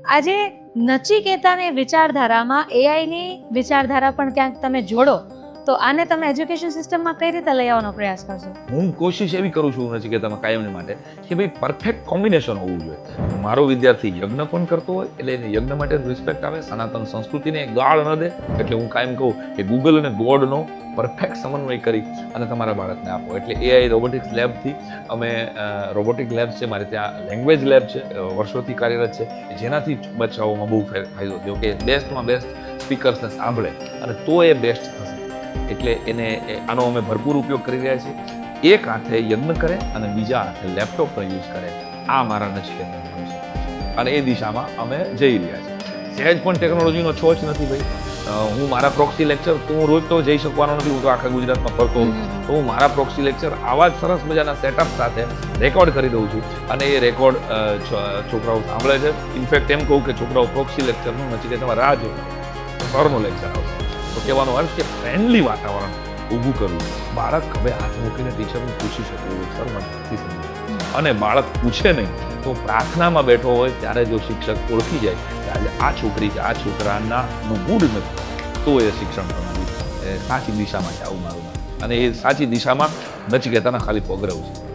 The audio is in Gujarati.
આજે નચિકેતાને વિચારધારામાં એઆઈની વિચારધારા પણ ક્યાંક તમે જોડો તો આને તમે એજ્યુકેશન સિસ્ટમમાં કઈ રીતે લઈ આવવાનો પ્રયાસ કરશો? હું કોશિશ એવી કરું છું નચિકેતામાં કાયમની માટે કે ભાઈ પરફેક્ટ કોમ્બિનેશન હોવું જોઈએ. મારો વિદ્યાર્થી યજ્ઞ પણ કરતો હોય એટલે એને યજ્ઞ માટે રિસ્પેક્ટ આવે, સનાતન સંસ્કૃતિને ગાળ ન દે. એટલે હું કાયમ કહું કે ગૂગલ અને ગોડનો પરફેક્ટ સમન્વય કરી અને તમારા બાળકને આપો. એટલે એઆઈ રોબોટિક્સ લેબથી અમે રોબોટિક લેબ છે, મારે ત્યાં લેંગ્વેજ લેબ છે, વર્ષોથી કાર્યરત છે, જેનાથી બચ્ચાઓમાં બહુ ફાયદો થયો કે બેસ્ટમાં બેસ્ટ સ્પીકર્સને સાંભળે અને તો એ બેસ્ટ થશે. એટલે આનો અમે ભરપૂર ઉપયોગ કરી રહ્યા છીએ. એક હાથે યજ્ઞ કરે અને બીજા હાથે લેપટોપનો યુઝ કરે. આ મારા નચિકેતાનું ભવિષ્ય અને એ દિશામાં અમે જઈ રહ્યા છીએ. સહેજ પણ ટેકનોલોજીનો છોછ નથી ભાઈ. હું મારા પ્રોક્સી લેક્ચર તો હું રોજ તો જઈ શકવાનો નથી, હું તો આખા ગુજરાતમાં ફરતો હોઉં, તો હું મારા પ્રોક્સી લેક્ચર આવા જ સરસ મજાના સેટઅપ સાથે રેકોર્ડ કરી દઉં છું અને એ રેકોર્ડ છોકરાઓ સાંભળે છે. ઇનફેક્ટ એમ કહું કે છોકરાઓ પ્રોક્સી લેક્ચરનું નચિકેતામાં રાહ જોવે સરનો લેક્ચર આવશે. તો કહેવાનો અર્થ કે ફ્રેન્ડલી વાતાવરણ ઊભું કરવું. બાળક હવે હાથ મૂકીને ટીચરને પૂછી શકે સર મને નથી સમજ્યું, અને બાળક પૂછે નહીં તો પ્રાર્થનામાં બેઠો હોય ત્યારે જો શિક્ષક ઓળખી જાય કે આજે આ છોકરી કે આ છોકરાના મૂડ નથી, તો એ શિક્ષણ પ્રણાલી સાચી દિશામાં જવું મારું. અને એ સાચી દિશામાં નચિકેતાના ખાલી પગ રહ્યું છે.